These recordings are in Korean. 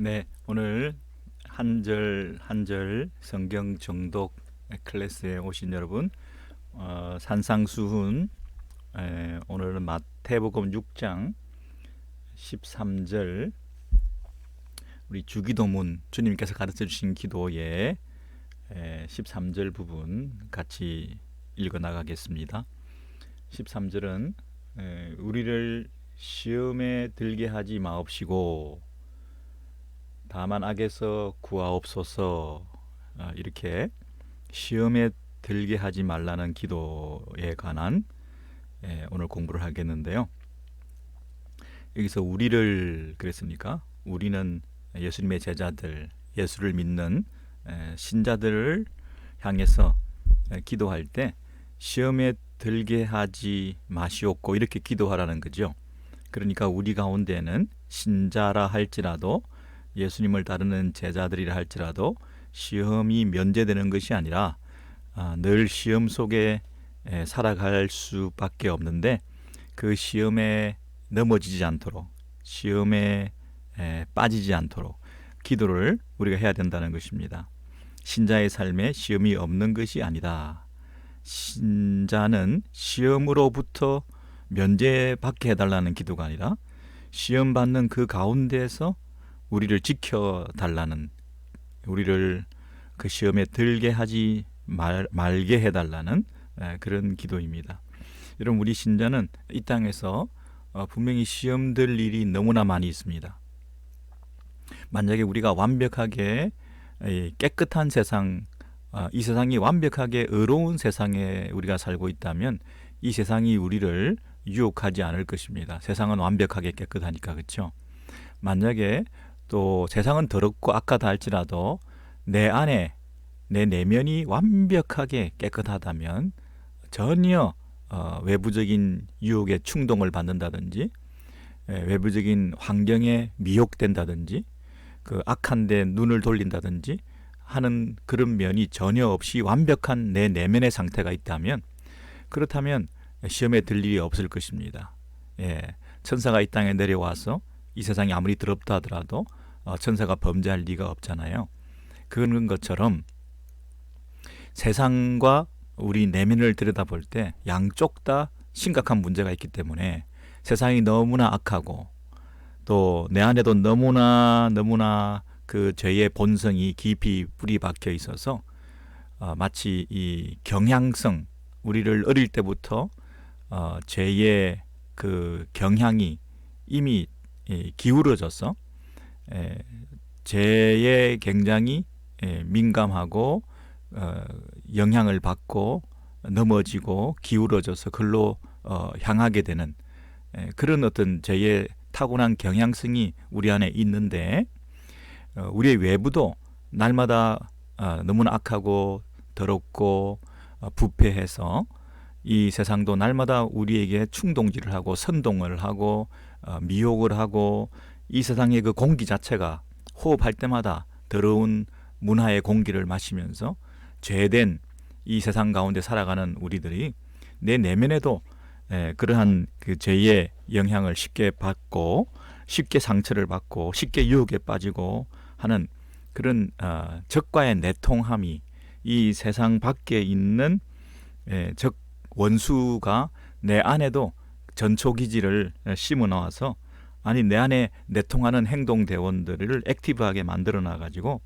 네, 오늘 한 절 한 절 성경 정독 클래스에 오신 여러분, 산상수훈, 오늘은 마태복음 6장 13절, 우리 주기도문, 주님께서 가르쳐 주신 기도의 13절 부분 같이 읽어 나가겠습니다. 13절은 우리를 시험에 들게 하지 마옵시고 다만 악에서 구하옵소서. 이렇게 시험에 들게 하지 말라는 기도에 관한 오늘 공부를 하겠는데요. 여기서 우리를 그랬습니까? 우리는 예수님의 제자들, 예수를 믿는 신자들을 향해서 기도할 때 시험에 들게 하지 마시옵고 이렇게 기도하라는 거죠. 그러니까 우리 가운데는 신자라 할지라도 예수님을 따르는 제자들이라 할지라도 시험이 면제되는 것이 아니라 늘 시험 속에 살아갈 수밖에 없는데, 그 시험에 넘어지지 않도록, 시험에 빠지지 않도록 기도를 우리가 해야 된다는 것입니다. 신자의 삶에 시험이 없는 것이 아니다. 신자는 시험으로부터 면제받게 해달라는 기도가 아니라 시험 받는 그 가운데에서 우리를 지켜달라는, 우리를 그 시험에 들게 하지 말게 해달라는 그런 기도입니다. 여러분, 우리 신자는 이 땅에서 분명히 시험 들 일이 너무나 많이 있습니다. 만약에 우리가 완벽하게 깨끗한 세상, 이 세상이 완벽하게 의로운 세상에 우리가 살고 있다면 이 세상이 우리를 유혹하지 않을 것입니다. 세상은 완벽하게 깨끗하니까. 그렇죠? 만약에 또 세상은 더럽고 악하다 할지라도 내 안에, 내 내면이 완벽하게 깨끗하다면 전혀 외부적인 유혹에 충동을 받는다든지 외부적인 환경에 미혹된다든지 그 악한 데 눈을 돌린다든지 하는 그런 면이 전혀 없이 완벽한 내 내면의 상태가 있다면, 그렇다면 시험에 들 일이 없을 것입니다. 천사가 이 땅에 내려와서 이 세상이 아무리 더럽다 하더라도 천사가 범죄할 리가 없잖아요. 그런 것처럼 세상과 우리 내면을 들여다볼 때 양쪽 다 심각한 문제가 있기 때문에 세상이 너무나 악하고 또 내 안에도 너무나 그 죄의 본성이 깊이 뿌리 박혀 있어서 마치 이 경향성, 우리를 어릴 때부터 죄의 그 경향이 이미 기울어져서 죄에 굉장히 민감하고 영향을 받고 넘어지고 기울어져서 글로 향하게 되는 그런 어떤 죄의 타고난 경향성이 우리 안에 있는데, 우리의 외부도 날마다 너무나 악하고 더럽고 부패해서 이 세상도 날마다 우리에게 충동질을 하고 선동을 하고 미혹을 하고, 이 세상의 그 공기 자체가 호흡할 때마다 더러운 문화의 공기를 마시면서 죄된 이 세상 가운데 살아가는 우리들이 내 내면에도 그러한 그 죄의 영향을 쉽게 받고 쉽게 상처를 받고 쉽게 유혹에 빠지고 하는 그런 적과의 내통함이 이 세상 밖에 있는 적 원수가 내 안에도 전초기지를 심어 넣어서, 아니 내 안에 내통하는 행동 대원들을 액티브하게 만들어 놔 가지고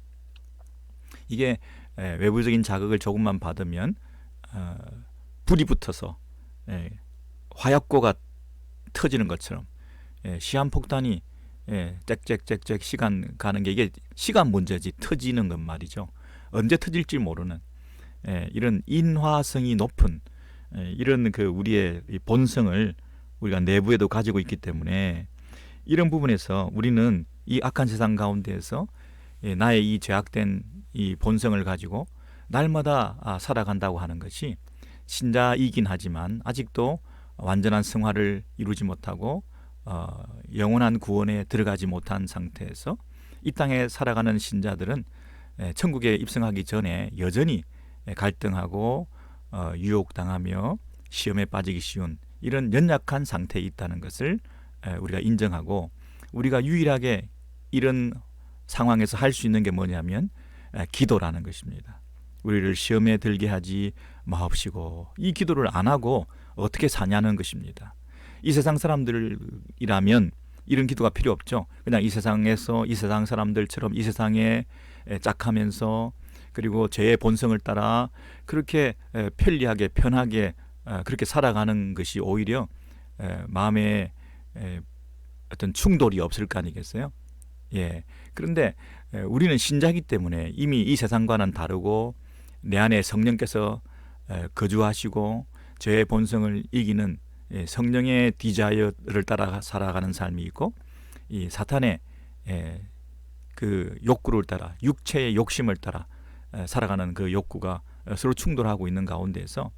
이게 외부적인 자극을 조금만 받으면 불이 붙어서 화약고가 터지는 것처럼 시한폭탄이 짹짹짹짹 시간 가는 게, 이게 시간 문제지 터지는 건 말이죠. 언제 터질지 모르는 이런 인화성이 높은 이런 그 우리의 본성을 우리가 내부에도 가지고 있기 때문에, 이런 부분에서 우리는 이 악한 세상 가운데에서 나의 이 죄악된 이 본성을 가지고 날마다 살아간다고 하는 것이 신자이긴 하지만 아직도 완전한 승화를 이루지 못하고 영원한 구원에 들어가지 못한 상태에서 이 땅에 살아가는 신자들은 천국에 입성하기 전에 여전히 갈등하고 유혹당하며 시험에 빠지기 쉬운 이런 연약한 상태에 있다는 것을 우리가 인정하고, 우리가 유일하게 이런 상황에서 할 수 있는 게 뭐냐면 기도라는 것입니다. 우리를 시험에 들게 하지 마옵시고, 이 기도를 안 하고 어떻게 사냐는 것입니다. 이 세상 사람들이라면 이런 기도가 필요 없죠. 그냥 이 세상에서 이 세상 사람들처럼 이 세상에 짝하면서 그리고 죄의 본성을 따라 그렇게 편리하게 편하게 그렇게 살아가는 것이 오히려 마음에 어떤 충돌이 없을 거 아니겠어요? 예. 그런데 우리는 신자이기 때문에 이미 이 세상과는 다르고 내 안에 성령께서 거주하시고 죄의 본성을 이기는 성령의 디자이어를 따라 살아가는 삶이 있고, 이 사탄의 그 욕구를 따라, 육체의 욕심을 따라 살아가는 그 욕구가 서로 충돌하고 있는 가운데서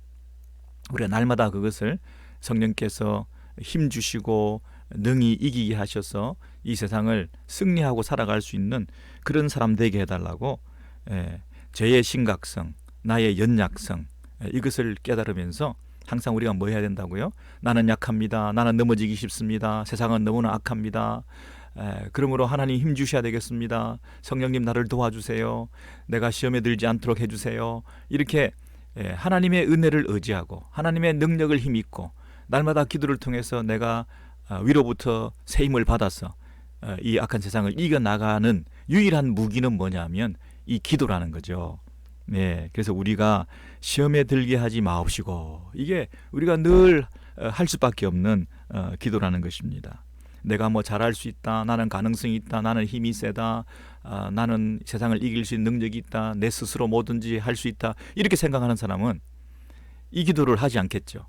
우리가 날마다 그것을 성령께서 힘 주시고 능히 이기게 하셔서 이 세상을 승리하고 살아갈 수 있는 그런 사람 되게 해달라고 죄의 심각성, 나의 연약성, 이것을 깨달으면서 항상 우리가 뭐 해야 된다고요? 나는 약합니다. 나는 넘어지기 쉽습니다. 세상은 너무나 악합니다. 그러므로 하나님 힘 주셔야 되겠습니다. 성령님 나를 도와주세요. 내가 시험에 들지 않도록 해주세요. 이렇게 하나님의 은혜를 의지하고 하나님의 능력을 힘입고 날마다 기도를 통해서 내가 위로부터 새 힘을 받아서 이 악한 세상을 이겨나가는 유일한 무기는 뭐냐면 이 기도라는 거죠. 네, 그래서 우리가 시험에 들게 하지 마옵시고, 이게 우리가 늘 할 수밖에 없는 기도라는 것입니다. 내가 뭐 잘할 수 있다, 나는 가능성이 있다, 나는 힘이 세다, 나는 세상을 이길 수 있는 능력이 있다, 내 스스로 뭐든지 할 수 있다, 이렇게 생각하는 사람은 이 기도를 하지 않겠죠.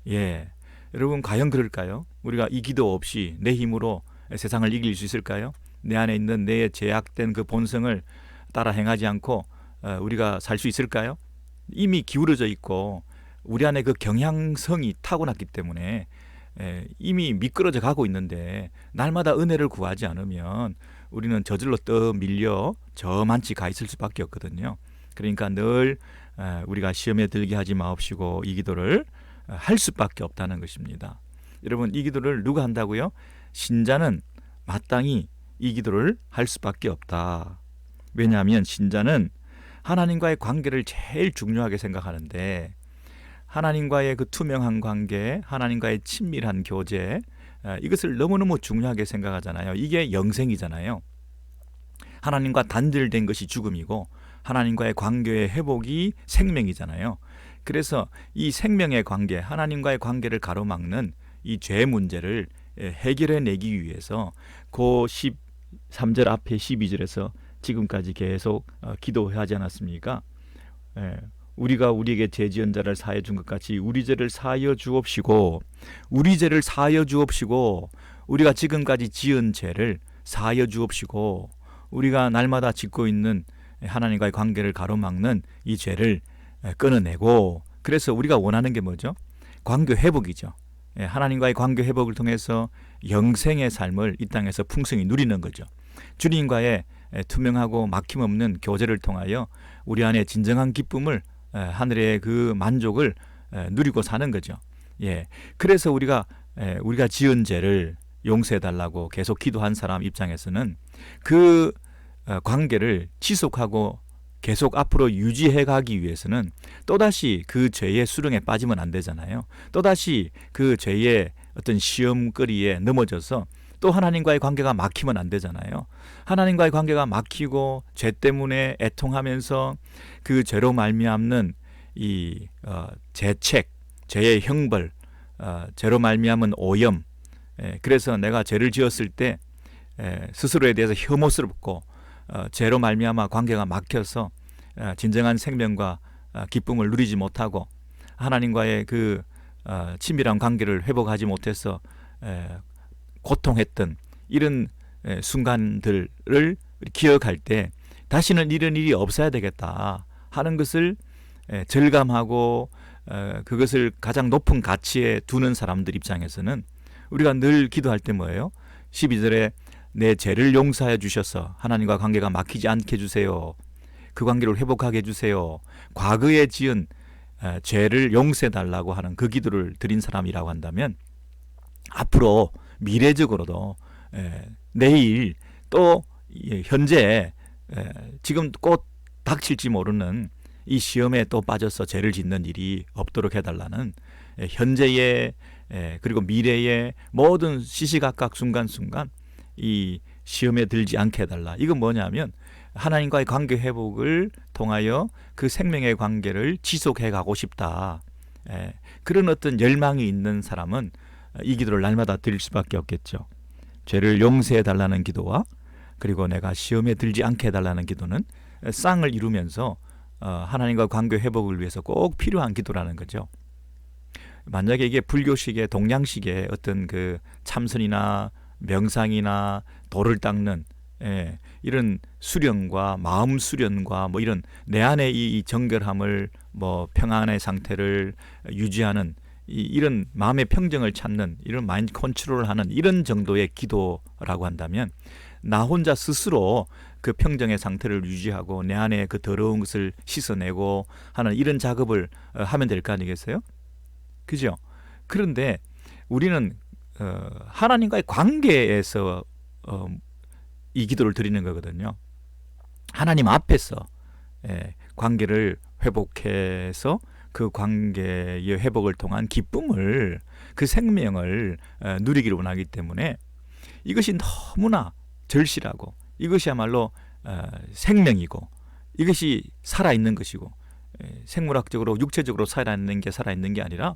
예, 여러분 과연 그럴까요? 우리가 이 기도 없이 내 힘으로 세상을 이길 수 있을까요? 내 안에 있는 내 제약된 그 본성을 따라 행하지 않고 우리가 살 수 있을까요? 이미 기울어져 있고 우리 안에 그 경향성이 타고났기 때문에 이미 미끄러져 가고 있는데, 날마다 은혜를 구하지 않으면 우리는 저절로 떠밀려 저만치 가 있을 수밖에 없거든요. 그러니까 늘 우리가 시험에 들게 하지 마옵시고 이 기도를 할 수밖에 없다는 것입니다. 여러분, 이 기도를 누가 한다고요? 신자는 마땅히 이 기도를 할 수밖에 없다. 왜냐하면 신자는 하나님과의 관계를 제일 중요하게 생각하는데, 하나님과의 그 투명한 관계, 하나님과의 친밀한 교제, 이것을 너무너무 중요하게 생각하잖아요. 이게 영생이잖아요. 하나님과 단절된 것이 죽음이고 하나님과의 관계의 회복이 생명이잖아요. 그래서 이 생명의 관계, 하나님과의 관계를 가로막는 이 죄 문제를 해결해내기 위해서 그 13절 앞에 12절에서 지금까지 계속 기도하지 않았습니까? 우리가 우리에게 죄 지은 자를 사하여 준 것 같이 우리 죄를 사하여 주옵시고, 우리 죄를 사하여 주옵시고, 우리가 지금까지 지은 죄를 사하여 주옵시고, 우리가 날마다 짓고 있는 하나님과의 관계를 가로막는 이 죄를 끊어내고, 그래서 우리가 원하는 게 뭐죠? 관계 회복이죠. 하나님과의 관계 회복을 통해서 영생의 삶을 이 땅에서 풍성히 누리는 거죠. 주님과의 투명하고 막힘없는 교제를 통하여 우리 안에 진정한 기쁨을, 하늘의 그 만족을 누리고 사는 거죠. 예, 그래서 우리가 지은 죄를 용서해 달라고 계속 기도한 사람 입장에서는 그 관계를 지속하고 계속 앞으로 유지해 가기 위해서는 또다시 그 죄의 수렁에 빠지면 안 되잖아요. 또다시 그 죄의 어떤 시험거리에 넘어져서 또 하나님과의 관계가 막히면 안 되잖아요. 하나님과의 관계가 막히고 죄 때문에 애통하면서 그 죄로 말미암는 이 죄책, 죄의 형벌, 죄로 말미암은 오염, 그래서 내가 죄를 지었을 때 스스로에 대해서 혐오스럽고 죄로 말미암아 관계가 막혀서 진정한 생명과 기쁨을 누리지 못하고 하나님과의 그 친밀한 관계를 회복하지 못해서 고통했던 이런 순간들을 기억할 때 다시는 이런 일이 없어야 되겠다 하는 것을 절감하고 그것을 가장 높은 가치에 두는 사람들 입장에서는 우리가 늘 기도할 때 뭐예요? 12절에 내 죄를 용서하여 주셔서 하나님과 관계가 막히지 않게 해주세요. 그 관계를 회복하게 해주세요. 과거에 지은 죄를 용서해달라고 하는 그 기도를 드린 사람이라고 한다면 앞으로 미래적으로도 내일 또 현재 지금 곧 닥칠지 모르는 이 시험에 또 빠져서 죄를 짓는 일이 없도록 해달라는 현재의 그리고 미래의 모든 시시각각 순간순간 이 시험에 들지 않게 해달라. 이건 뭐냐면 하나님과의 관계 회복을 통하여 그 생명의 관계를 지속해 가고 싶다. 그런 어떤 열망이 있는 사람은 이 기도를 날마다 드릴 수밖에 없겠죠. 죄를 용서해 달라는 기도와 그리고 내가 시험에 들지 않게 해달라는 기도는 쌍을 이루면서 하나님과 관계 회복을 위해서 꼭 필요한 기도라는 거죠. 만약에 이게 불교식의 동양식의 어떤 그 참선이나 명상이나 도를 닦는 이런 수련과 마음 수련과 뭐 이런 내 안에 이 정결함을 뭐 평안의 상태를 유지하는 이런 마음의 평정을 찾는 이런 마인드 컨트롤을 하는 이런 정도의 기도라고 한다면 나 혼자 스스로 그 평정의 상태를 유지하고 내 안에 그 더러운 것을 씻어내고 하는 이런 작업을 하면 될 거 아니겠어요? 그죠? 그런데 우리는 하나님과의 관계에서 이 기도를 드리는 거거든요. 하나님 앞에서 관계를 회복해서 그 관계의 회복을 통한 기쁨을 그 생명을 누리기를 원하기 때문에 이것이 너무나 절실하고 이것이야말로 생명이고 이것이 살아있는 것이고 생물학적으로 육체적으로 살아있는 게 아니라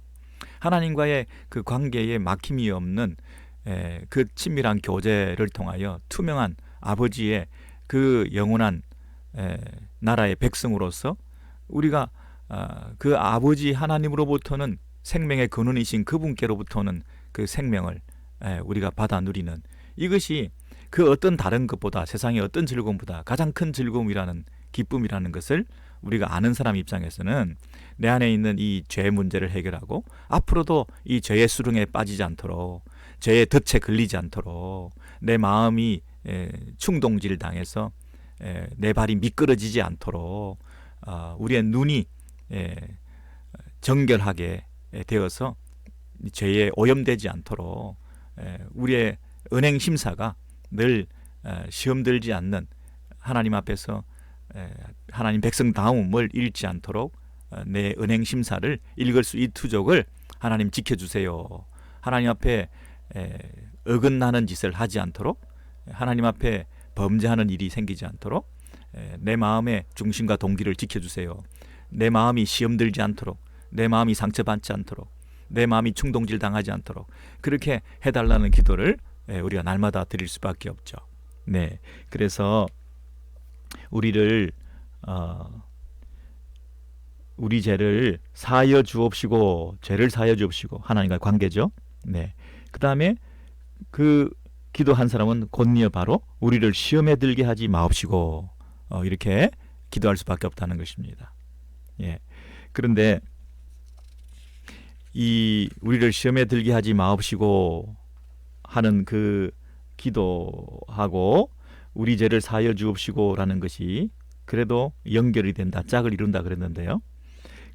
하나님과의 그 관계에 막힘이 없는 그 친밀한 교제를 통하여 투명한 아버지의 그 영원한 나라의 백성으로서 우리가 그 아버지 하나님으로부터는 생명의 근원이신 그분께로부터는 그 생명을 우리가 받아 누리는 이것이 그 어떤 다른 것보다 세상의 어떤 즐거움보다 가장 큰 즐거움이라는 기쁨이라는 것을 우리가 아는 사람 입장에서는 내 안에 있는 이 죄 문제를 해결하고 앞으로도 이 죄의 수렁에 빠지지 않도록 죄의 덫에 걸리지 않도록 내 마음이 충동질 당해서 내 발이 미끄러지지 않도록 우리의 눈이 정결하게 되어서 죄에 오염되지 않도록 우리의 은행 심사가 늘 시험 들지 않는 하나님 앞에서 하나님 백성다움을 잃지 않도록 내 은행 심사를 읽을 수 있도록을 하나님 지켜주세요. 하나님 앞에 어긋나는 짓을 하지 않도록 하나님 앞에 범죄하는 일이 생기지 않도록 내 마음의 중심과 동기를 지켜주세요. 내 마음이 시험 들지 않도록 내 마음이 상처받지 않도록 내 마음이 충동질 당하지 않도록 그렇게 해달라는 기도를 우리가 날마다 드릴 수밖에 없죠. 네, 그래서 우리를 우리 죄를 사하여 주옵시고 죄를 사하여 주옵시고 하나님과의 관계죠. 네, 그 다음에 그 기도한 사람은 곧이어 바로 우리를 시험에 들게 하지 마옵시고 이렇게 기도할 수밖에 없다는 것입니다. 예, 그런데 이 우리를 시험에 들게 하지 마옵시고 하는 그 기도하고 우리 죄를 사하여 주옵시고라는 것이 그래도 연결이 된다, 짝을 이룬다 그랬는데요.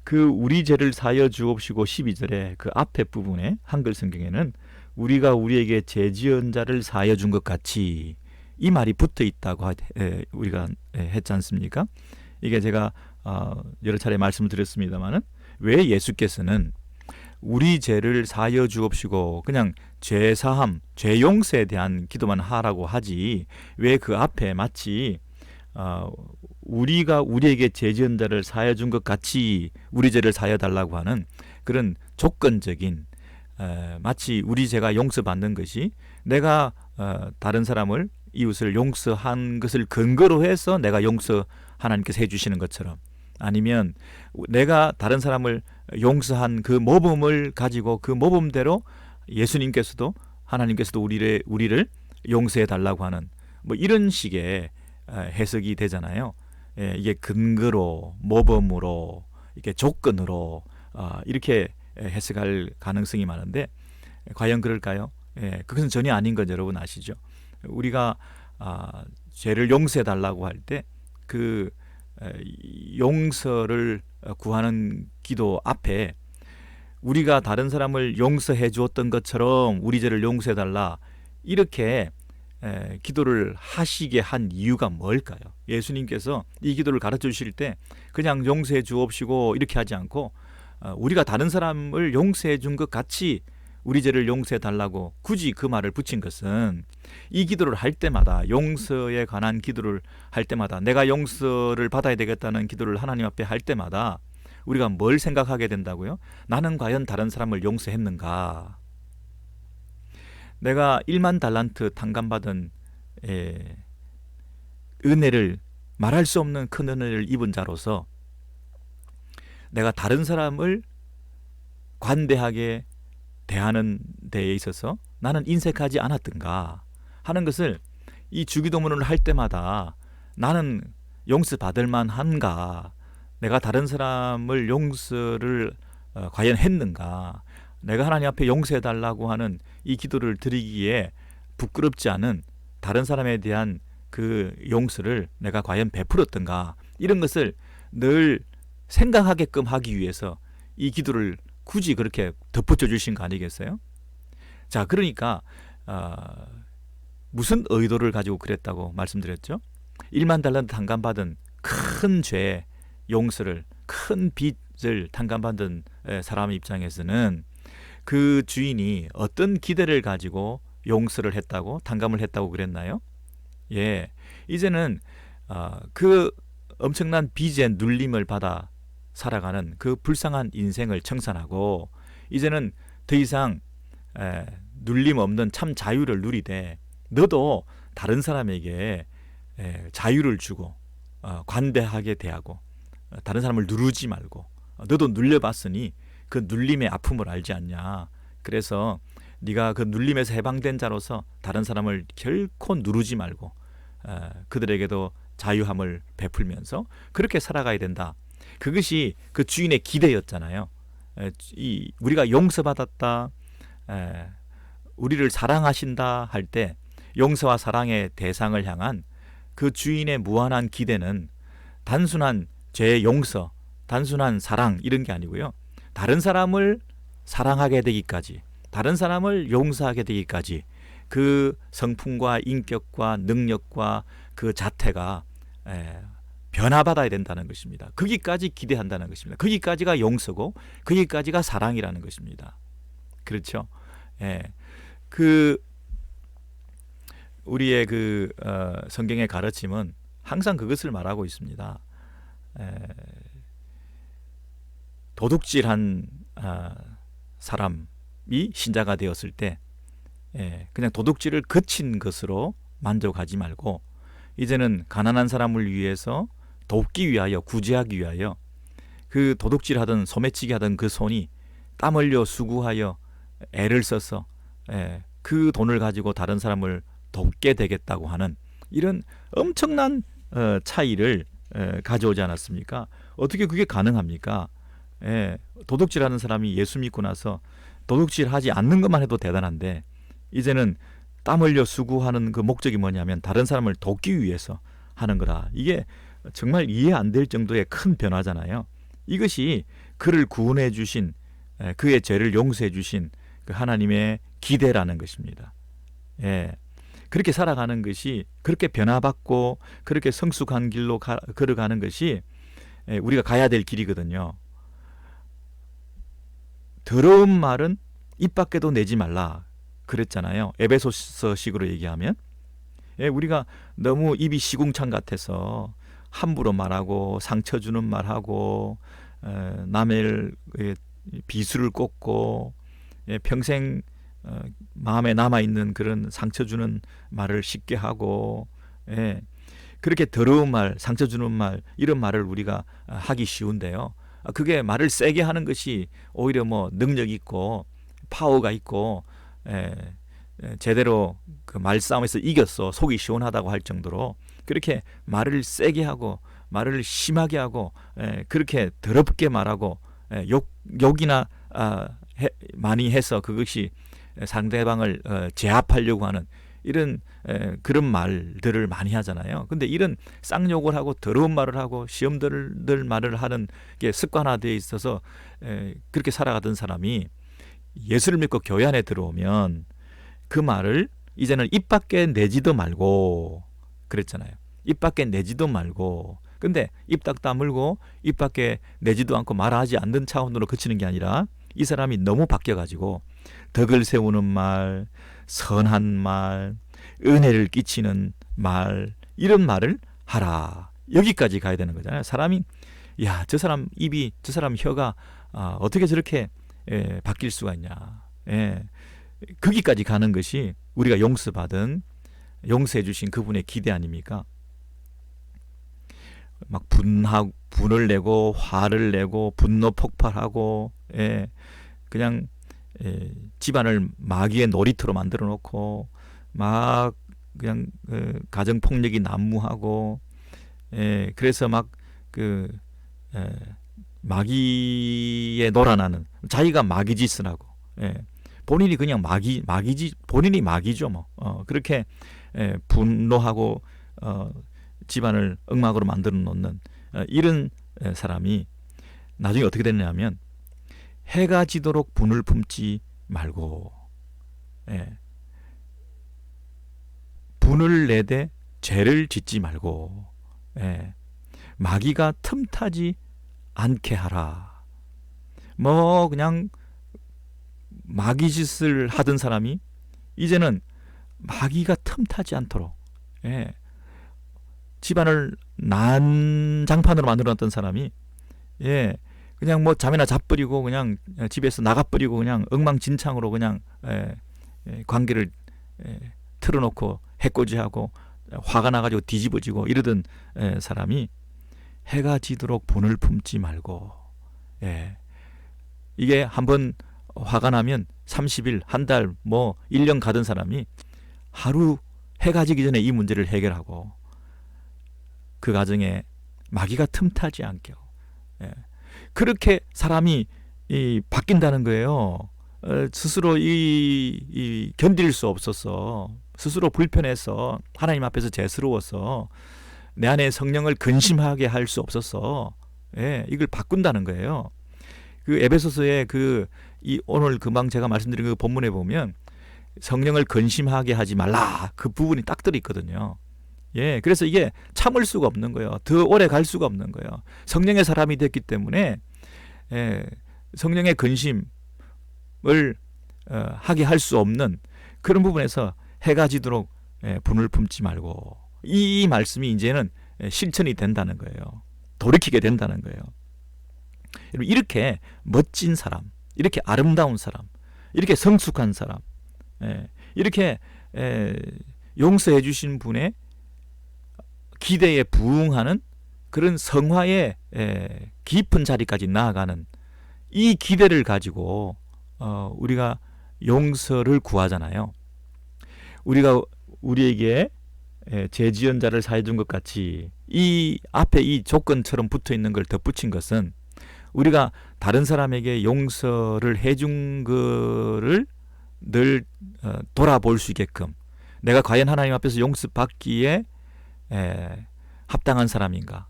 그 우리 죄를 사하여 주옵시고 12절에 그 앞에 부분에 한글 성경에는 우리가 우리에게 죄 지은 자를 사하여 준 것 같이 이 말이 붙어 있다고 우리가 했지 않습니까? 이게 제가 여러 차례 말씀을 드렸습니다마는 왜 예수께서는 우리 죄를 사하여 주옵시고 그냥 죄 사함, 죄 용서에 대한 기도만 하라고 하지 왜 그 앞에 마치 우리가 우리에게 죄 지은 자를 사하여 준 것 같이 우리 죄를 사하여 달라고 하는 그런 조건적인 마치 우리 죄가 용서받는 것이 내가 다른 사람을 이웃을 용서한 것을 근거로 해서 내가 용서 하나님께서 해주시는 것처럼 아니면 내가 다른 사람을 용서한 그 모범을 가지고 그 모범대로 예수님께서도 하나님께서도 우리를 용서해 달라고 하는 뭐 이런 식의 해석이 되잖아요. 이게 근거로 모범으로 이렇게 조건으로 이렇게 해석할 가능성이 많은데 과연 그럴까요? 그것은 전혀 아닌 건 여러분 아시죠? 우리가 죄를 용서해 달라고 할 때 그 용서를 구하는 기도 앞에 우리가 다른 사람을 용서해 주었던 것처럼 우리 죄를 용서해 달라 이렇게 기도를 하시게 한 이유가 뭘까요? 예수님께서 이 기도를 가르쳐 주실 때 그냥 용서해 주옵시고 이렇게 하지 않고 우리가 다른 사람을 용서해 준 것 같이 우리 죄를 용서해 달라고 굳이 그 말을 붙인 것은 이 기도를 할 때마다, 용서에 관한 기도를 할 때마다, 내가 용서를 받아야 되겠다는 기도를 하나님 앞에 할 때마다 우리가 뭘 생각하게 된다고요? 나는 과연 다른 사람을 용서했는가? 내가 1만 달란트 탕감받은 은혜를, 말할 수 없는 큰 은혜를 입은 자로서 내가 다른 사람을 관대하게 대하는 데에 있어서 나는 인색하지 않았던가 하는 것을 이 주기도문을 할 때마다 나는 용서받을 만한가, 내가 다른 사람을 용서를 과연 했는가, 내가 하나님 앞에 용서해달라고 하는 이 기도를 드리기에 부끄럽지 않은 다른 사람에 대한 그 용서를 내가 과연 베풀었던가, 이런 것을 늘 생각하게끔 하기 위해서 이 기도를 굳이 그렇게 덧붙여 주신 거 아니겠어요? 자, 그러니까 무슨 의도를 가지고 그랬다고 말씀드렸죠? 1만 달란트 탕감받은 큰 죄 용서를, 큰 빚을 탕감받은 사람 입장에서는 그 주인이 어떤 기대를 가지고 용서를 했다고, 탕감을 했다고 그랬나요? 예, 이제는 그 엄청난 빚의 눌림을 받아 살아가는 그 불쌍한 인생을 청산하고 이제는 더 이상 눌림 없는 참 자유를 누리되, 너도 다른 사람에게 자유를 주고 관대하게 대하고 다른 사람을 누르지 말고, 너도 눌려봤으니 그 눌림의 아픔을 알지 않냐. 그래서 네가 그 눌림에서 해방된 자로서 다른 사람을 결코 누르지 말고 그들에게도 자유함을 베풀면서 그렇게 살아가야 된다. 그것이 그 주인의 기대였잖아요. 우리가 용서받았다, 우리를 사랑하신다 할 때 용서와 사랑의 대상을 향한 그 주인의 무한한 기대는 단순한 죄 용서, 단순한 사랑 이런 게 아니고요, 다른 사람을 사랑하게 되기까지, 다른 사람을 용서하게 되기까지 그 성품과 인격과 능력과 그 자태가 변화받아야 된다는 것입니다. 거기까지 기대한다는 것입니다. 거기까지가 용서고 거기까지가 사랑이라는 것입니다. 그렇죠? 그 우리의 그 성경의 가르침은 항상 그것을 말하고 있습니다. 도둑질한 사람이 신자가 되었을 때 그냥 도둑질을 그친 것으로 만족하지 말고 이제는 가난한 사람을 위해서 돕기 위하여, 구제하기 위하여 그 도둑질하던 소매치기 하던 그 손이 땀 흘려 수고하여 애를 써서 그 돈을 가지고 다른 사람을 돕게 되겠다고 하는 이런 엄청난 차이를 가져오지 않았습니까? 어떻게 그게 가능합니까? 도둑질하는 사람이 예수 믿고 나서 도둑질하지 않는 것만 해도 대단한데 이제는 땀 흘려 수고하는 그 목적이 뭐냐면 다른 사람을 돕기 위해서 하는 거라. 이게 정말 이해 안 될 정도의 큰 변화잖아요. 이것이 그를 구원해 주신, 그의 죄를 용서해 주신 그 하나님의 기대라는 것입니다. 그렇게 살아가는 것이, 그렇게 변화받고 그렇게 성숙한 길로 걸어가는 것이 우리가 가야 될 길이거든요. 더러운 말은 입 밖에도 내지 말라 그랬잖아요. 에베소서식으로 얘기하면 우리가 너무 입이 시궁창 같아서 함부로 말하고 상처 주는 말하고 남의 비수를 꽂고 평생 마음에 남아있는 그런 상처 주는 말을 쉽게 하고 그렇게 더러운 말, 상처 주는 말, 이런 말을 우리가 하기 쉬운데요. 그게 말을 세게 하는 것이 오히려 뭐 능력 있고 파워가 있고 제대로 그 말싸움에서 이겼어, 속이 시원하다고 할 정도로 그렇게 말을 세게 하고 말을 심하게 하고 그렇게 더럽게 말하고 욕이나 많이 해서 그것이 상대방을 제압하려고 하는 이런 그런 말들을 많이 하잖아요. 근데 이런 쌍욕을 하고 더러운 말을 하고 시험들 말을 하는 게 습관화되어 있어서 그렇게 살아가던 사람이 예수를 믿고 교회 안에 들어오면 그 말을 이제는 입 밖에 내지도 말고 그랬잖아요. 입 밖에 내지도 말고. 근데 입 딱 다물고 입 밖에 내지도 않고 말하지 않는 차원으로 그치는 게 아니라 이 사람이 너무 바뀌어가지고 덕을 세우는 말, 선한 말, 은혜를 끼치는 말, 이런 말을 하라. 여기까지 가야 되는 거잖아요. 사람이 야, 저 사람 입이, 저 사람 혀가 어떻게 저렇게 바뀔 수가 있냐. 거기까지 가는 것이 우리가 용서받은, 용서해 주신 그분의 기대 아닙니까? 막 분을 내고 화를 내고 분노 폭발하고 그냥 집안을 마귀의 놀이터로 만들어 놓고 막 그냥 가정 폭력이 난무하고 그래서 막 그 마귀에 놀아나는, 자기가 마귀 짓을 하고 본인이 그냥 본인이 마귀죠 뭐. 그렇게 분노하고 집안을 엉망으로 만들어 놓는 이런 사람이 나중에 어떻게 되느냐면 해가 지도록 분을 품지 말고 분을 내되 죄를 짓지 말고 마귀가 틈타지 않게 하라. 뭐 그냥 마귀 짓을 하던 사람이 이제는 마귀가 틈타지 않도록 집안을 난장판으로 만들어놨던 사람이 그냥 뭐 잠이나 자버리고 그냥 집에서 나가버리고 그냥 엉망진창으로 그냥 관계를 틀어놓고 해코지하고 화가 나가지고 뒤집어지고 이러던 사람이 해가 지도록 분을 품지 말고 이게 한번 화가 나면 30일, 한 달, 뭐 1년 가던 사람이 하루 해가 지기 전에 이 문제를 해결하고 그 가정에 마귀가 틈타지 않게 그렇게 사람이 바뀐다는 거예요. 스스로 견딜 수 없어서, 스스로 불편해서, 하나님 앞에서 죄스러워서, 내 안에 성령을 근심하게 할 수 없어서 이걸 바꾼다는 거예요. 그 에베소서의 오늘 금방 제가 말씀드린 그 본문에 보면 성령을 근심하게 하지 말라, 그 부분이 딱 들어있거든요. 그래서 이게 참을 수가 없는 거예요. 더 오래 갈 수가 없는 거예요. 성령의 사람이 됐기 때문에 성령의 근심을 하게 할 수 없는 그런 부분에서 해가 지도록 분을 품지 말고, 이 말씀이 이제는 실천이 된다는 거예요. 돌이키게 된다는 거예요. 이렇게 멋진 사람, 이렇게 아름다운 사람, 이렇게 성숙한 사람, 이렇게 용서해 주신 분의 기대에 부응하는 그런 성화의 깊은 자리까지 나아가는 이 기대를 가지고 우리가 용서를 구하잖아요. 우리가 우리에게 죄 지은 자를 사해 준 것 같이 이 앞에 이 조건처럼 붙어 있는 걸 덧붙인 것은 우리가 다른 사람에게 용서를 해준 거를 늘 돌아볼 수 있게끔, 내가 과연 하나님 앞에서 용서받기에 합당한 사람인가,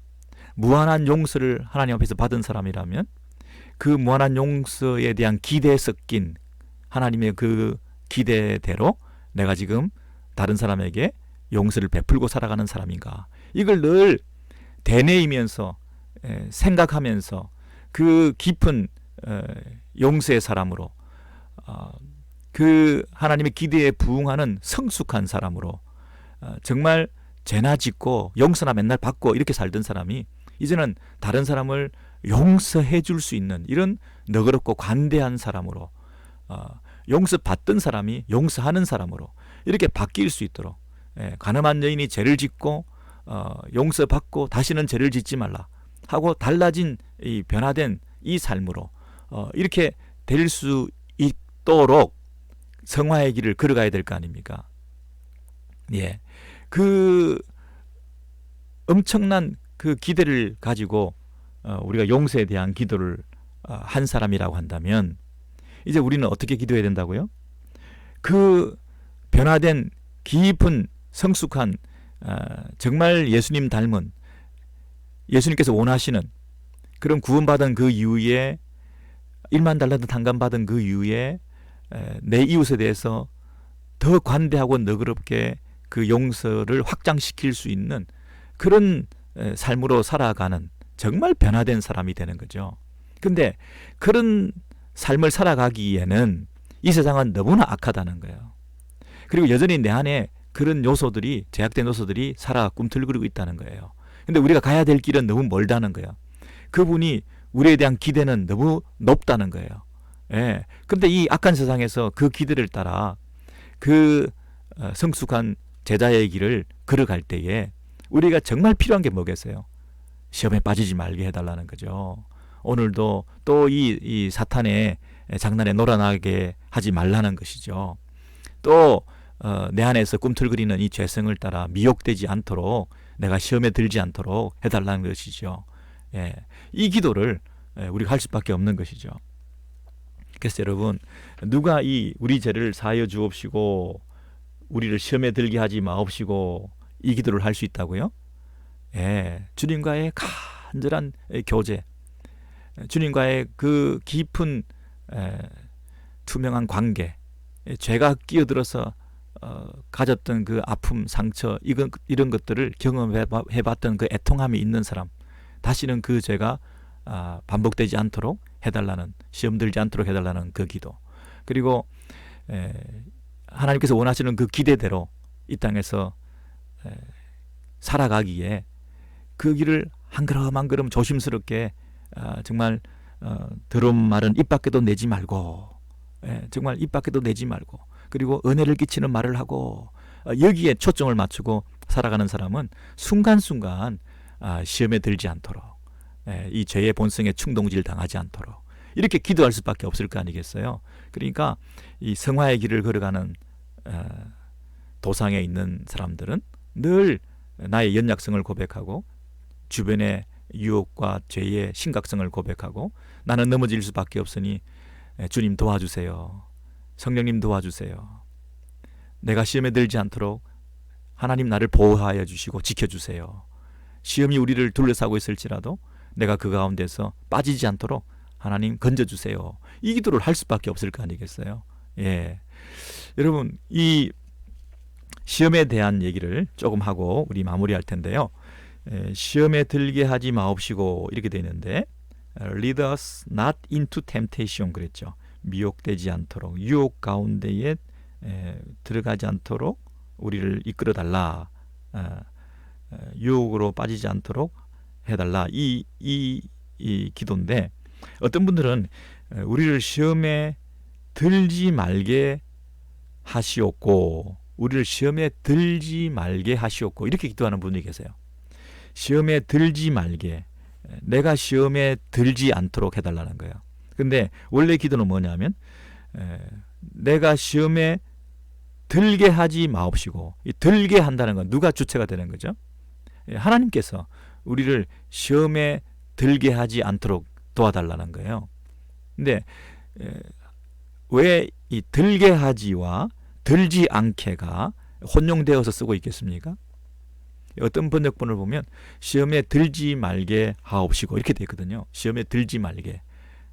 무한한 용서를 하나님 앞에서 받은 사람이라면 그 무한한 용서에 대한 기대에 섞인 하나님의 그 기대대로 내가 지금 다른 사람에게 용서를 베풀고 살아가는 사람인가, 이걸 늘 되뇌이면서 생각하면서 그 깊은 용서의 사람으로, 그 하나님의 기대에 부응하는 성숙한 사람으로, 정말 죄나 짓고 용서나 맨날 받고 이렇게 살던 사람이 이제는 다른 사람을 용서해 줄 수 있는 이런 너그럽고 관대한 사람으로, 용서받던 사람이 용서하는 사람으로 이렇게 바뀔 수 있도록, 가늠한 여인이 죄를 짓고 용서받고 다시는 죄를 짓지 말라 하고 달라진 이 변화된 이 삶으로 이렇게 될 수 있도록 성화의 길을 걸어가야 될 거 아닙니까? 그 엄청난 그 기대를 가지고 우리가 용서에 대한 기도를 한 사람이라고 한다면 이제 우리는 어떻게 기도해야 된다고요? 그 변화된 깊은 성숙한 정말 예수님 닮은, 예수님께서 원하시는 그런 구원받은 그 이후에 1만 달란트 탕감받은 그 이후에 내 이웃에 대해서 더 관대하고 너그럽게 그 용서를 확장시킬 수 있는 그런 삶으로 살아가는 정말 변화된 사람이 되는 거죠. 근데 그런 삶을 살아가기에는 이 세상은 너무나 악하다는 거예요. 그리고 여전히 내 안에 그런 요소들이, 제약된 요소들이 살아 꿈틀거리고 있다는 거예요. 근데 우리가 가야 될 길은 너무 멀다는 거예요. 그분이 우리에 대한 기대는 너무 높다는 거예요. 예. 근데 이 악한 세상에서 그 기대를 따라 그 성숙한 제자의 길을 걸어갈 때에 우리가 정말 필요한 게 뭐겠어요? 시험에 빠지지 말게 해달라는 거죠. 오늘도 또 이 사탄의 장난에 놀아나게 하지 말라는 것이죠. 또 내 안에서 꿈틀거리는 이 죄성을 따라 미혹되지 않도록, 내가 시험에 들지 않도록 해달라는 것이죠. 예. 이 기도를 우리가 할 수밖에 없는 것이죠. 그래서 여러분, 누가 이 우리 죄를 사하여 주옵시고 우리를 시험에 들게 하지 마옵시고 이 기도를 할 수 있다고요? 예. 주님과의 간절한 교제, 주님과의 그 깊은 투명한 관계, 죄가 끼어들어서 가졌던 그 아픔, 상처, 이런 것들을 경험해봤던 그 애통함이 있는 사람, 다시는 그 죄가 반복되지 않도록 해달라는, 시험 들지 않도록 해달라는 그 기도, 그리고 하나님께서 원하시는 그 기대대로 이 땅에서 살아가기에 그 길을 한 걸음 한 걸음 조심스럽게 정말 더러운 말은 입 밖에도 내지 말고, 정말 입 밖에도 내지 말고, 그리고 은혜를 끼치는 말을 하고 여기에 초점을 맞추고 살아가는 사람은 순간순간 시험에 들지 않도록, 이 죄의 본성에 충동질 당하지 않도록 이렇게 기도할 수밖에 없을 거 아니겠어요. 그러니까 이 성화의 길을 걸어가는 도상에 있는 사람들은 늘 나의 연약성을 고백하고 주변의 유혹과 죄의 심각성을 고백하고, 나는 넘어질 수밖에 없으니 주님 도와주세요. 성령님 도와주세요. 내가 시험에 들지 않도록 하나님 나를 보호하여 주시고 지켜주세요. 시험이 우리를 둘러싸고 있을지라도 내가 그 가운데서 빠지지 않도록 하나님 건져주세요. 이 기도를 할 수밖에 없을 거 아니겠어요. 예. 여러분, 이 시험에 대한 얘기를 조금 하고 우리 마무리할 텐데요. 시험에 들게 하지 마옵시고 이렇게 되어 있는데, lead us not into temptation 그랬죠. 미혹되지 않도록, 유혹 가운데에 들어가지 않도록 우리를 이끌어 달라, 유혹으로 빠지지 않도록 해달라, 이 기도인데, 어떤 분들은 우리를 시험에 들지 말게 하시옵고, 우리를 시험에 들지 말게 하시옵고 이렇게 기도하는 분이 계세요. 시험에 들지 말게, 내가 시험에 들지 않도록 해달라는 거예요. 근데 원래 기도는 뭐냐면 내가 시험에 들게 하지 마옵시고, 이 들게 한다는 건 누가 주체가 되는 거죠? 하나님께서 우리를 시험에 들게 하지 않도록 도와달라는 거예요. 근데 왜 이 들게 하지와 들지 않게가 혼용되어서 쓰고 있겠습니까? 어떤 번역본을 보면 시험에 들지 말게 하옵시고 이렇게 되어 있거든요. 시험에 들지 말게.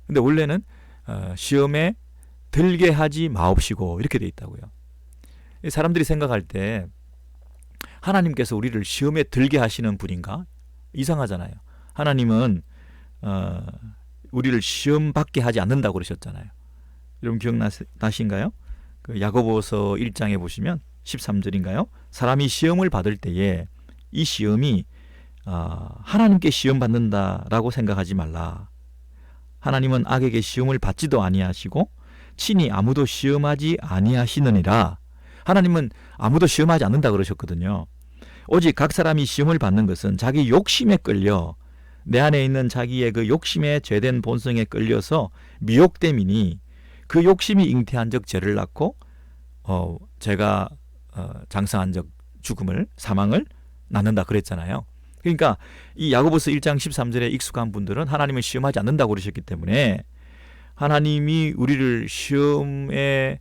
근데 원래는 시험에 들게 하지 마옵시고 이렇게 되어 있다고요. 사람들이 생각할 때 하나님께서 우리를 시험에 들게 하시는 분인가? 이상하잖아요. 하나님은 우리를 시험 받게 하지 않는다고 그러셨잖아요. 여러분 기억나신가요? 그 야고보서 1장에 보시면 13절인가요? 사람이 시험을 받을 때에 이 시험이 하나님께 시험 받는다라고 생각하지 말라. 하나님은 악에게 시험을 받지도 아니하시고 친히 아무도 시험하지 아니하시느니라. 하나님은 아무도 시험하지 않는다 그러셨거든요. 오직 각 사람이 시험을 받는 것은 자기 욕심에 끌려, 내 안에 있는 자기의 그 욕심의 죄된 본성에 끌려서 미혹됨이니, 그 욕심이 잉태한 적 죄를 낳고 죄가 장성한 적 죽음을, 사망을 낳는다 그랬잖아요. 그러니까 이 야고보서 1장 13절에 익숙한 분들은 하나님은 시험하지 않는다고 그러셨기 때문에 하나님이 우리를 시험에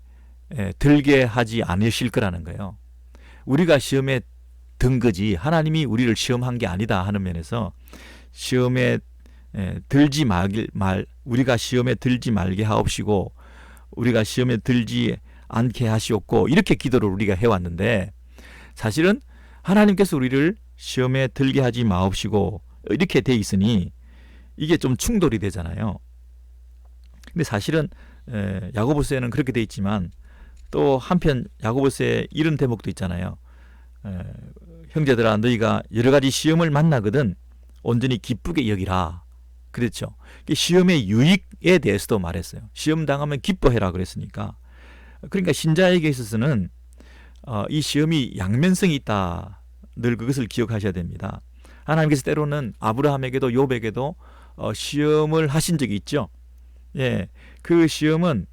들게 하지 않으실 거라는 거예요. 우리가 시험에 든 거지 하나님이 우리를 시험한 게 아니다 하는 면에서, 시험에 들지 우리가 시험에 들지 말게 하옵시고 우리가 시험에 들지 않게 하시옵고 이렇게 기도를 우리가 해왔는데 사실은 하나님께서 우리를 시험에 들게 하지 마옵시고 이렇게 돼 있으니 이게 좀 충돌이 되잖아요. 근데 사실은 야고보서에는 그렇게 돼 있지만 또 한편 야고보서에 이런 대목도 있잖아요. 형제들아 너희가 여러 가지 시험을 만나거든 온전히 기쁘게 여기라. 그렇죠. 시험의 유익에 대해서도 말했어요. 시험 당하면 기뻐해라 그랬으니까. 그러니까 신자에게 있어서는 이 시험이 양면성이 있다. 늘 그것을 기억하셔야 됩니다. 하나님께서 때로는 아브라함에게도 욥에게도 시험을 하신 적이 있죠. 예, 그 시험은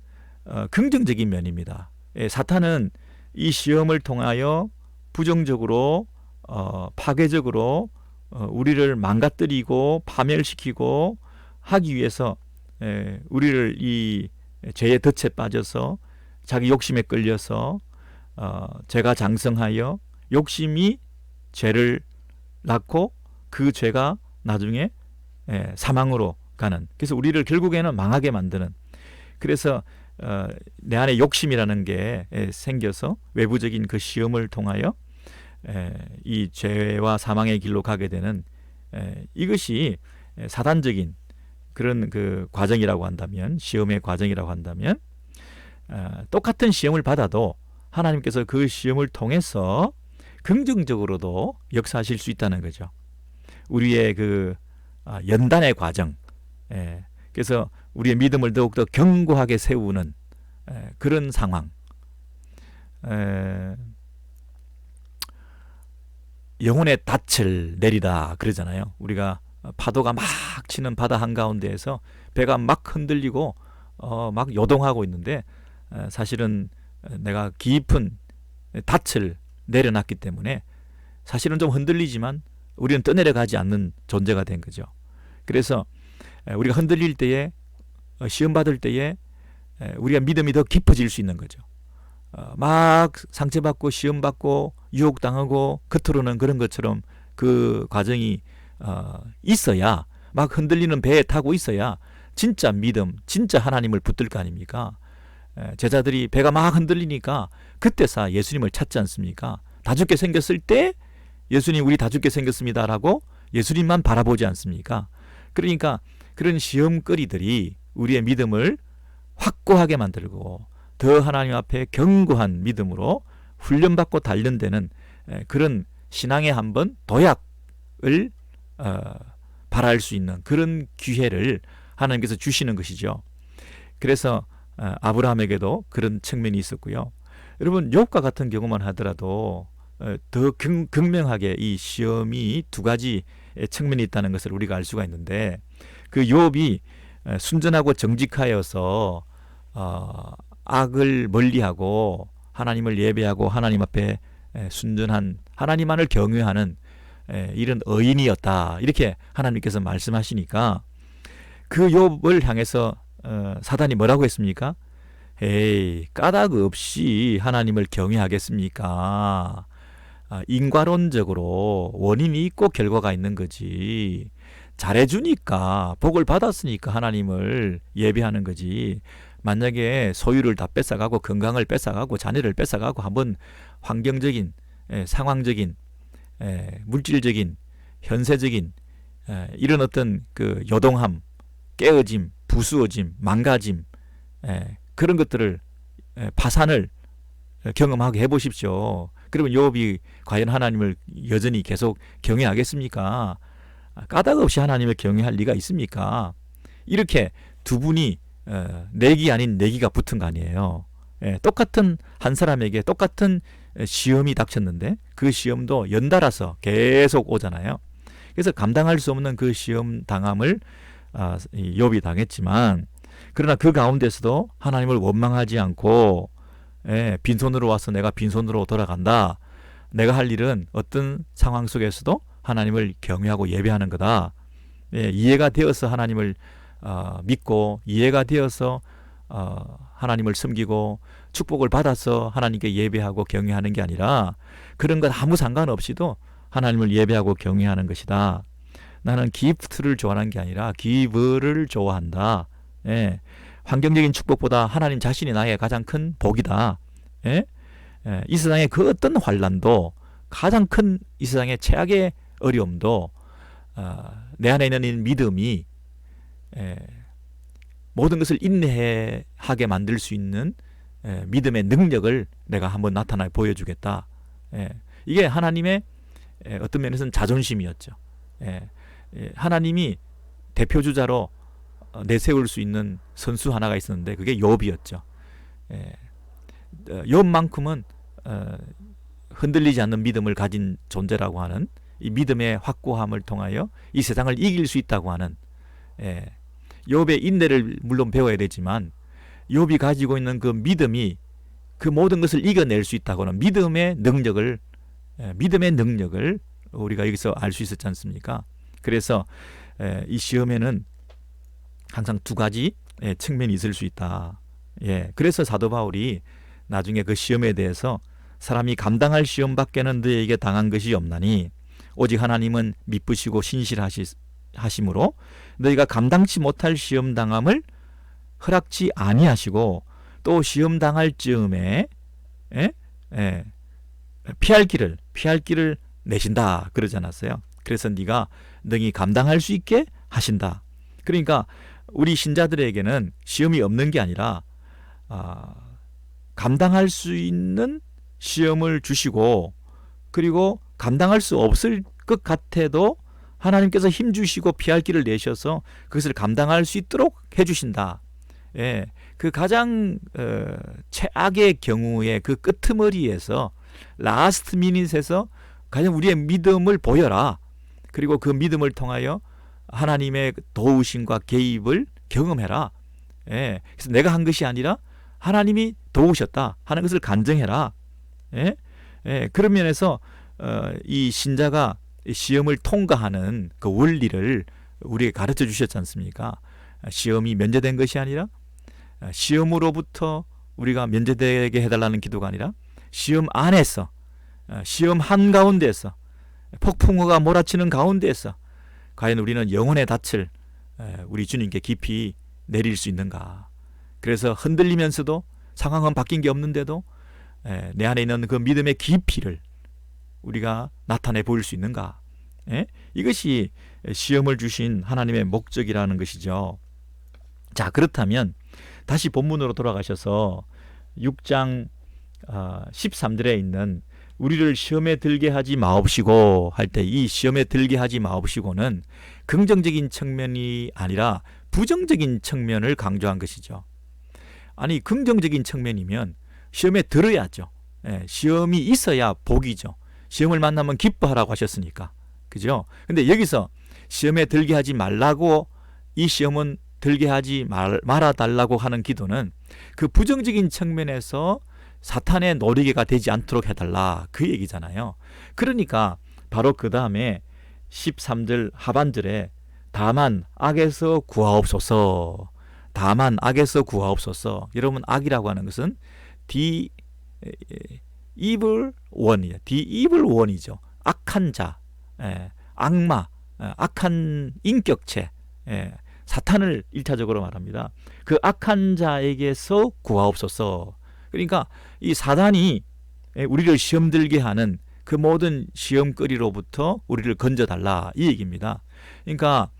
긍정적인 면입니다. 예, 사탄은 이 시험을 통하여 부정적으로 파괴적으로 우리를 망가뜨리고 파멸시키고 하기 위해서 우리를 이 죄의 덫에 빠져서 자기 욕심에 끌려서 죄가 장성하여 욕심이 죄를 낳고 그 죄가 나중에 사망으로 가는, 그래서 우리를 결국에는 망하게 만드는, 그래서 내 안에 욕심이라는 게 생겨서 외부적인 그 시험을 통하여 이 죄와 사망의 길로 가게 되는 이것이 사단적인 그런 그 과정이라고 한다면, 시험의 과정이라고 한다면 똑같은 시험을 받아도 하나님께서 그 시험을 통해서 긍정적으로도 역사하실 수 있다는 거죠. 우리의 그 연단의 과정, 그래서 우리의 믿음을 더욱더 견고하게 세우는 그런 상황. 영혼의 닻을 내리다 그러잖아요. 우리가 파도가 막 치는 바다 한가운데에서 배가 막 흔들리고 막 요동하고 있는데 사실은 내가 깊은 닻을 내려놨기 때문에 사실은 좀 흔들리지만 우리는 떠내려가지 않는 존재가 된 거죠. 그래서 우리가 흔들릴 때에, 시험 받을 때에 우리가 믿음이 더 깊어질 수 있는 거죠. 막 상처받고 시험받고 유혹당하고 겉으로는 그런 것처럼 그 과정이 있어야, 막 흔들리는 배에 타고 있어야 진짜 믿음, 진짜 하나님을 붙들 거 아닙니까? 제자들이 배가 막 흔들리니까 그때서 예수님을 찾지 않습니까? 다 죽게 생겼을 때 예수님 우리 다 죽게 생겼습니다라고 예수님만 바라보지 않습니까? 그러니까 그런 시험거리들이 우리의 믿음을 확고하게 만들고 더 하나님 앞에 견고한 믿음으로 훈련받고 단련되는 그런 신앙의 한번 도약을 바랄 수 있는 그런 기회를 하나님께서 주시는 것이죠. 그래서 아브라함에게도 그런 측면이 있었고요. 여러분 욥과 같은 경우만 하더라도 더 극명하게 이 시험이 두 가지 측면이 있다는 것을 우리가 알 수가 있는데, 그 욥이 순전하고 정직하여서 악을 멀리하고 하나님을 예배하고 하나님 앞에 순전한, 하나님만을 경외하는 이런 의인이었다, 이렇게 하나님께서 말씀하시니까 그 욥을 향해서 사단이 뭐라고 했습니까? 에이, 까닭 없이 하나님을 경외하겠습니까? 인과론적으로 원인이 있고 결과가 있는 거지. 잘해주니까, 복을 받았으니까 하나님을 예배하는 거지. 만약에 소유를 다 뺏어가고 건강을 뺏어가고 자녀를 뺏어가고 한번 환경적인, 상황적인, 물질적인, 현세적인 이런 어떤 그 요동함, 깨어짐, 부수어짐, 망가짐, 그런 것들을, 파산을 경험하게 해보십시오. 그러면 욥이 과연 하나님을 여전히 계속 경외하겠습니까? 까닭 없이 하나님을 경외할 리가 있습니까? 이렇게 두 분이 내기 아닌 내기가 붙은 거 아니에요. 똑같은 한 사람에게 똑같은 시험이 닥쳤는데 그 시험도 연달아서 계속 오잖아요. 그래서 감당할 수 없는 그 시험 당함을 욥이 당했지만, 그러나 그 가운데서도 하나님을 원망하지 않고 빈손으로 와서 내가 빈손으로 돌아간다, 내가 할 일은 어떤 상황 속에서도 하나님을 경외하고 예배하는 거다, 이해가 되어서 하나님을 믿고 이해가 되어서 하나님을 섬기고 축복을 받아서 하나님께 예배하고 경외하는 게 아니라 그런 것 아무 상관없이도 하나님을 예배하고 경외하는 것이다. 나는 기프트를 좋아하는 게 아니라 기브를 좋아한다. 환경적인 축복보다 하나님 자신이 나의 가장 큰 복이다. 예? 이 세상의 그 어떤 환난도, 가장 큰 이 세상의 최악의 어려움도 내 안에 있는 이 믿음이 모든 것을 인내하게 만들 수 있는 믿음의 능력을 내가 한번 나타나 보여주겠다. 이게 하나님의 어떤 면에서는 자존심이었죠. 하나님이 대표주자로 내세울 수 있는 선수 하나가 있었는데 그게 욥이었죠. 욥만큼은 흔들리지 않는 믿음을 가진 존재라고 하는, 이 믿음의 확고함을 통하여 이 세상을 이길 수 있다고 하는, 욥의 인내를 물론 배워야 되지만 욥이 가지고 있는 그 믿음이 그 모든 것을 이겨낼 수 있다고 하는 믿음의 능력을 우리가 여기서 알 수 있었지 않습니까? 그래서 이 시험에는 항상 두 가지 측면이 있을 수 있다. 그래서 사도 바울이 나중에 그 시험에 대해서 사람이 감당할 시험밖에는 너에게 당한 것이 없나니 오직 하나님은 미쁘시고 신실하심으로 너희가 감당치 못할 시험 당함을 허락지 아니하시고 또 시험 당할 즈음에 피할 길을 내신다 그러지 않았어요? 그래서 네가 능히 감당할 수 있게 하신다. 그러니까 우리 신자들에게는 시험이 없는 게 아니라 감당할 수 있는 시험을 주시고, 그리고 감당할 수 없을 것 같아도 하나님께서 힘 주시고 피할 길을 내셔서 그것을 감당할 수 있도록 해주신다. 그 가장 최악의 경우의 그 끄트머리에서, 라스트 미닛에서 가장 우리의 믿음을 보여라. 그리고 그 믿음을 통하여 하나님의 도우심과 개입을 경험해라. 그래서 내가 한 것이 아니라 하나님이 도우셨다 하는 것을 간증해라. 그런 면에서 이 신자가 시험을 통과하는 그 원리를 우리에게 가르쳐 주셨지 않습니까? 시험이 면제된 것이 아니라, 시험으로부터 우리가 면제되게 해달라는 기도가 아니라, 시험 안에서, 시험 한가운데에서, 폭풍우가 몰아치는 가운데에서 과연 우리는 영혼의 닻을 우리 주님께 깊이 내릴 수 있는가. 그래서 흔들리면서도 상황은 바뀐 게 없는데도 내 안에 있는 그 믿음의 깊이를 우리가 나타내 보일 수 있는가. 이것이 시험을 주신 하나님의 목적이라는 것이죠. 자, 그렇다면 다시 본문으로 돌아가셔서 6장 13절에 있는 우리를 시험에 들게 하지 마옵시고 할 때, 이 시험에 들게 하지 마옵시고는 긍정적인 측면이 아니라 부정적인 측면을 강조한 것이죠. 아니, 긍정적인 측면이면 시험에 들어야죠. 시험이 있어야 복이죠. 시험을 만나면 기뻐하라고 하셨으니까. 그죠? 근데 여기서 시험에 들게 하지 말라고, 이 시험은 들게 하지 말아달라고 하는 기도는 그 부정적인 측면에서 사탄의 노리개가 되지 않도록 해달라, 그 얘기잖아요. 그러니까 바로 그 다음에 13절 하반절에 다만 악에서 구하옵소서, 다만 악에서 구하옵소서. 여러분, 악이라고 하는 것은 the evil one이에요. the evil one이죠. 악한 자, 악마, 악한 인격체, 사탄을 1차적으로 말합니다. 그 악한 자에게서 구하옵소서. 그러니까 이 사단이 우리를 시험 들게 하는 그 모든 시험거리로부터 우리를 건져달라, 이 얘기입니다. 그러니까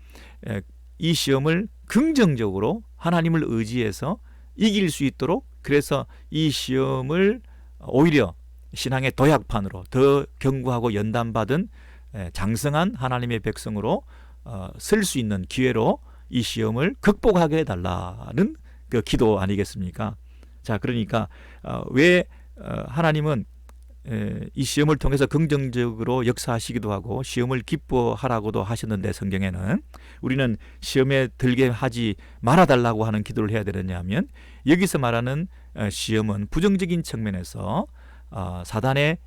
이 시험을 긍정적으로 하나님을 의지해서 이길 수 있도록, 그래서 이 시험을 오히려 신앙의 도약판으로 더 견고하고 연단받은 장성한 하나님의 백성으로 쓸 수 있는 기회로 이 시험을 극복하게 해달라는 그 기도 아니겠습니까? 자, 그러니까 왜 하나님은 이 시험을 통해서 긍정적으로 역사하시기도 하고 시험을 기뻐하라고도 하셨는데, 성경에는 우리는 시험에 들게 하지 말아달라고 하는 기도를 해야 되느냐면, 여기서 말하는 시험은 부정적인 측면에서 사단의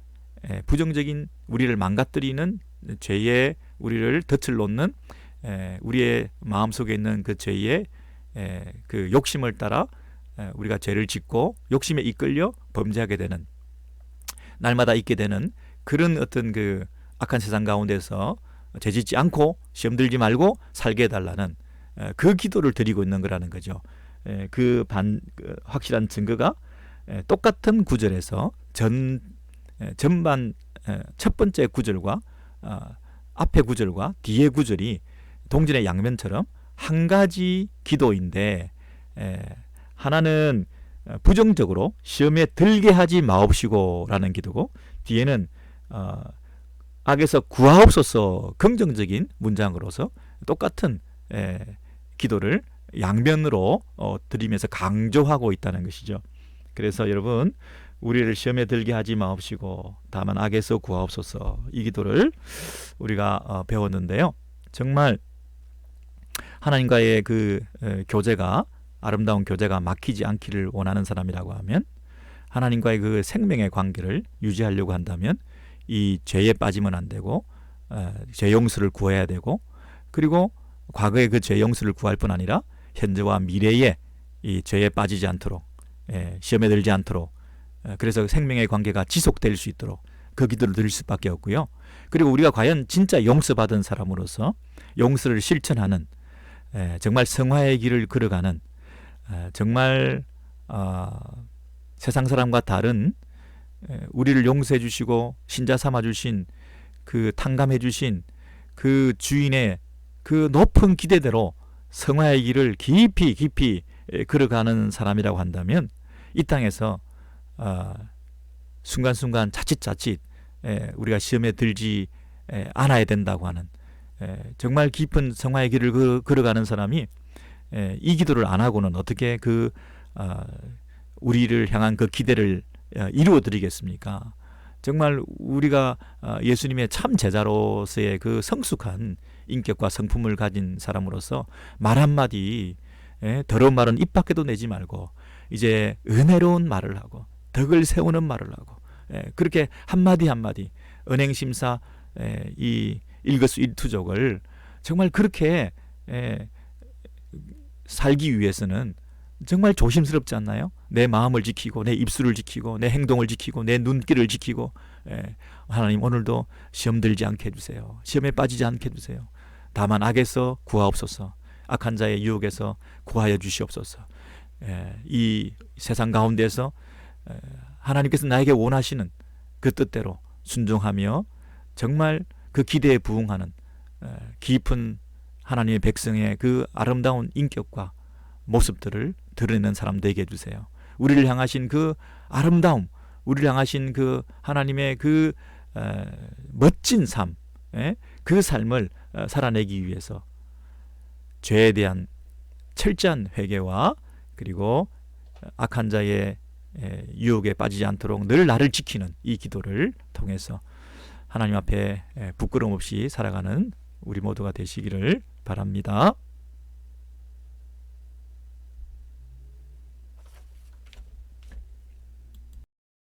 부정적인 우리를 망가뜨리는 죄의 우리를 덫을 놓는 우리의 마음속에 있는 그 죄의 그 욕심을 따라 우리가 죄를 짓고 욕심에 이끌려 범죄하게 되는, 날마다 있게 되는 그런 어떤 그 악한 세상 가운데서 죄짓지 않고 시험 들지 말고 살게 해달라는 그 기도를 드리고 있는 거라는 거죠. 그 확실한 증거가 똑같은 구절에서 전반 첫 번째 구절과 앞에 구절과 뒤에 구절이 동전의 양면처럼 한 가지 기도인데, 하나는 부정적으로 시험에 들게 하지 마옵시고라는 기도고, 뒤에는 악에서 구하옵소서 긍정적인 문장으로서 똑같은 기도를 양면으로 드리면서 강조하고 있다는 것이죠. 그래서 여러분, 우리를 시험에 들게 하지 마옵시고 다만 악에서 구하옵소서, 이 기도를 우리가 배웠는데요. 정말 하나님과의 그 교제가, 아름다운 교제가 막히지 않기를 원하는 사람이라고 하면, 하나님과의 그 생명의 관계를 유지하려고 한다면 이 죄에 빠지면 안 되고, 죄 용서를 구해야 되고, 그리고 과거의 그 죄 용서를 구할 뿐 아니라 현재와 미래에 이 죄에 빠지지 않도록, 시험에 들지 않도록, 그래서 생명의 관계가 지속될 수 있도록 그 기도를 드릴 수밖에 없고요. 그리고 우리가 과연 진짜 용서받은 사람으로서 용서를 실천하는, 정말 성화의 길을 걸어가는, 정말 세상 사람과 다른, 우리를 용서해 주시고 신자 삼아 주신, 그 탕감해 주신 그 주인의 그 높은 기대대로 성화의 길을 깊이 깊이 걸어가는 사람이라고 한다면, 이 땅에서 순간순간 자칫 우리가 시험에 들지 않아야 된다고 하는, 정말 깊은 성화의 길을 걸어가는 사람이 이 기도를 안 하고는 어떻게 우리를 향한 그 기대를 이루어 드리겠습니까? 정말 우리가 예수님의 참 제자로서의 그 성숙한 인격과 성품을 가진 사람으로서 말 한마디, 더러운 말은 입 밖에도 내지 말고 이제 은혜로운 말을 하고 덕을 세우는 말을 하고, 그렇게 한마디 한마디 은행심사, 이 일거수일투족을 정말 그렇게 살기 위해서는 정말 조심스럽지 않나요? 내 마음을 지키고 내 입술을 지키고 내 행동을 지키고 내 눈길을 지키고, 하나님 오늘도 시험 들지 않게 해주세요. 시험에 빠지지 않게 해주세요. 다만 악에서 구하옵소서, 악한 자의 유혹에서 구하여 주시옵소서. 이 세상 가운데서 하나님께서 나에게 원하시는 그 뜻대로 순종하며 정말 그 기대에 부응하는 깊은 하나님의 백성의 그 아름다운 인격과 모습들을 드러내는 사람 되게 해주세요. 우리를 향하신 그 아름다움, 우리를 향하신 그 하나님의 그 멋진 삶, 그 삶을 살아내기 위해서 죄에 대한 철저한 회개와, 그리고 악한 자의 유혹에 빠지지 않도록 늘 나를 지키는 이 기도를 통해서 하나님 앞에 부끄러움 없이 살아가는 우리 모두가 되시기를 바랍니다.